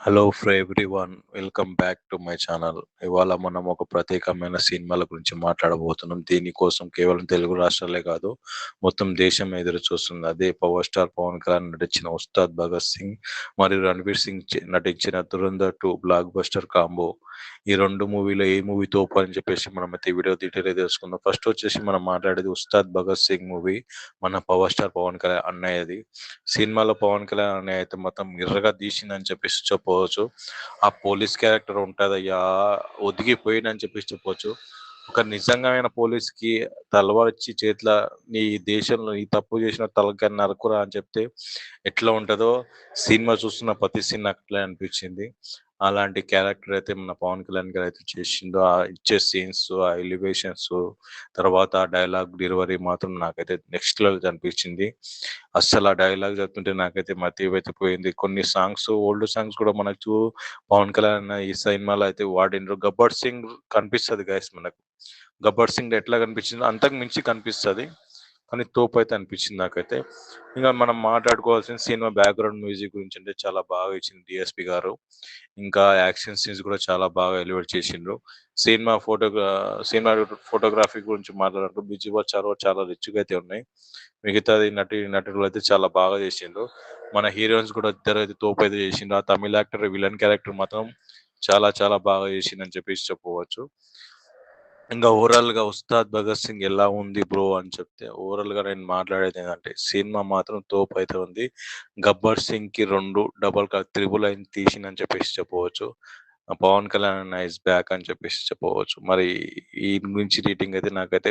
Hello everyone, welcome back to my channel. ఇవాళ మనం ఒక ప్రత్యేకమైన సినిమాల గురించి మాట్లాడబోతున్నాం. దీనికోసం కేవలం తెలుగు రాష్ట్రాలే కాదు, మొత్తం దేశం ఎదురు చూస్తుంది. అదే పవర్ స్టార్ పవన్ కళ్యాణ్ నటించిన ఉస్తాద్ భగత్ సింగ్ మరియు రణ్వీర్ సింగ్ నటించిన దురంధర్ 2 బ్లాక్ బస్టర్ కాంబో. ఈ రెండు మూవీలో ఏ మూవీ తోపు అని చెప్పేసి మనం అయితే ఈ వీడియో డీటెయిల్ తెలుసుకుందాం. ఫస్ట్ వచ్చేసి మనం మాట్లాడేది ఉస్తాద్ భగత్ సింగ్ మూవీ, మన పవర్ స్టార్ పవన్ కళ్యాణ్ అన్నయ్యది. సినిమాలో పవన్ కళ్యాణ్ అన్నయ్య అయితే మొత్తం ఎర్రగా తీసిందని చెప్పేసి చెప్పవచ్చు. ఆ పోలీస్ క్యారెక్టర్ ఉంటదయ్యా, ఒదిగిపోయిందని చెప్పేసి చెప్పవచ్చు. ఒక నిజంగామైన పోలీస్ కి తలవారిచ్చి చేతిలో నీ దేశంలో ఈ తప్పు చేసిన తలకాయ నరకురా అని చెప్తే ఎట్లా ఉంటుందో సినిమా చూస్తున్న ప్రతి సీన్ నాకు అట్లే అనిపించింది. అలాంటి క్యారెక్టర్ అయితే మన పవన్ కళ్యాణ్ గారు అయితే చేసిండు. ఆ ఇచ్చే సీన్స్, ఆ ఎలివేషన్స్, తర్వాత ఆ డైలాగ్ డెలివరీ మాత్రం నాకైతే నెక్స్ట్ లెవెల్ అనిపించింది. అస్సలు ఆ డైలాగ్ చెప్తుంటే నాకైతే మతి పోయింది. కొన్ని సాంగ్స్, ఓల్డ్ సాంగ్స్ కూడా మనకు పవన్ కళ్యాణ్ ఈ సినిమాలో అయితే వాడిండ్రు. గబ్బర్ సింగ్ కనిపిస్తది గైస్ మనకు. గబ్బర్ సింగ్ ఎట్లా కనిపించిందో అంతకు మించి కనిపిస్తది. కానీ తోపు అయితే అనిపించింది నాకైతే. ఇంకా మనం మాట్లాడుకోవాల్సిన సినిమా బ్యాక్గ్రౌండ్ మ్యూజిక్ గురించి అంటే చాలా బాగా ఇచ్చింది డిఎస్పి గారు. ఇంకా యాక్షన్ సీన్స్ కూడా చాలా బాగా ఎలివేట్ చేసిండ్రు. సినిమా ఫోటోగ్రఫీ గురించి మాట్లాడుతూ విజువల్ చాలా రిచ్గా అయితే ఉన్నాయి. మిగతాది నటులు అయితే చాలా బాగా చేసిండ్రు. మన హీరోయిన్స్ కూడా ఇద్దరు అయితే తోపు అయితే చేసిండ్రు. ఆ తమిళ యాక్టర్ విలన్ క్యారెక్టర్ మాత్రం చాలా బాగా చేసిందని చెప్పేసి చెప్పవచ్చు. ఇంకా ఓవరాల్ గా ఉస్తాద్ భగత్ సింగ్ ఎలా ఉంది బ్రో అని చెప్తే, ఓవరాల్ గా నేను మాట్లాడేది ఏంటంటే సినిమా మాత్రం తోపు అయితే ఉంది. గబ్బర్ సింగ్ కి 2 డబల్ త్రిబుల్ అయిన తీసిందని చెప్పేసి చెప్పవచ్చు. పవన్ కళ్యాణ్ ఇస్ బ్యాక్ అని చెప్పేసి చెప్పవచ్చు. మరి ఈ గురించి రేటింగ్ అయితే నాకైతే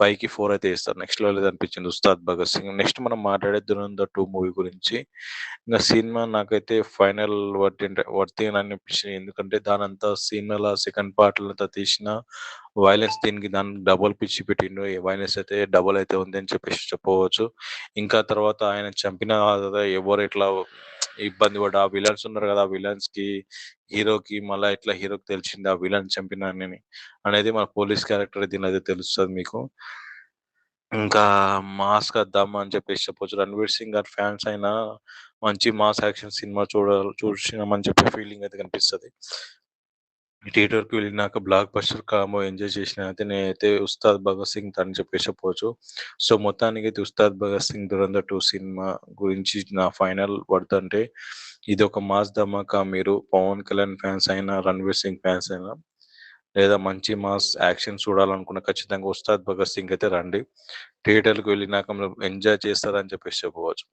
5కి 4 అయితే ఇస్తారు. నెక్స్ట్ లెవెల్ అనిపించింది ఉస్తాద్ భగత్ సింగ్. నెక్స్ట్ మనం మాట్లాడే దురంధర్ 2 మూవీ గురించి. ఇంకా సినిమా నాకైతే ఫైనల్ వర్త్ అని అనిపించింది. ఎందుకంటే దానంతా సినిమాల సెకండ్ పార్ట్ తీసిన వైలెన్స్ దానికి డబుల్ పిచ్చి పెట్టిండు. వైలెన్స్ అయితే డబుల్ అయితే ఉంది అని చెప్పేసి చెప్పవచ్చు. ఇంకా తర్వాత ఆయన చంపిన ఎవరు ఎట్లా ఇబ్బంది పడ్డ ఆ విలన్స్ ఉన్నారు కదా, ఆ విలన్స్ కి హీరోకి మళ్ళీ ఎట్లా హీరోకి తెలిసింది ఆ విలన్ చంపిన అనేది మన పోలీస్ క్యారెక్టర్ దీని అయితే తెలుస్తుంది మీకు. ఇంకా మాస్ దమ్ అని చెప్పేసి చెప్పొచ్చు. రణ్వీర్ సింగ్ గారి ఫ్యాన్స్ అయినా మంచి మాస్ యాక్షన్ సినిమా చూసినామని చెప్పే ఫీలింగ్ అయితే కనిపిస్తుంది. థియేటర్కి వెళ్ళినాక బ్లాక్ బస్టర్ కాంబో ఎంజాయ్ చేసిన అయితే నేనైతే ఉస్తాద్ భగత్ సింగ్ అని చెప్పేసి చెప్పవచ్చు. సో మొత్తానికి అయితే ఉస్తాద్ భగత్ సింగ్ దురంధర్ 2 సినిమా గురించి నా ఫైనల్ వర్డ్ అంటే ఇది ఒక మాస్ ధమాకా. మీరు పవన్ కళ్యాణ్ ఫ్యాన్స్ అయినా, రణ్వీర్ సింగ్ ఫ్యాన్స్ అయినా, లేదా మంచి మాస్ యాక్షన్ చూడాలనుకున్న ఖచ్చితంగా ఉస్తాద్ భగత్ సింగ్ అయితే రండి. థియేటర్కి వెళ్ళినాక మీరు ఎంజాయ్ చేస్తారని చెప్పేసి చెప్పవచ్చు.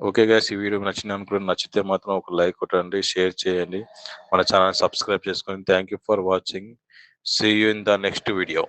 ఓకే గైస్, ఈ వీడియో నచ్చితే మాత్రం ఒక లైక్ కొట్టండి, షేర్ చేయండి, మన ఛానల్ సబ్స్క్రైబ్ చేసుకోండి. Thank you for watching. See you in the next video.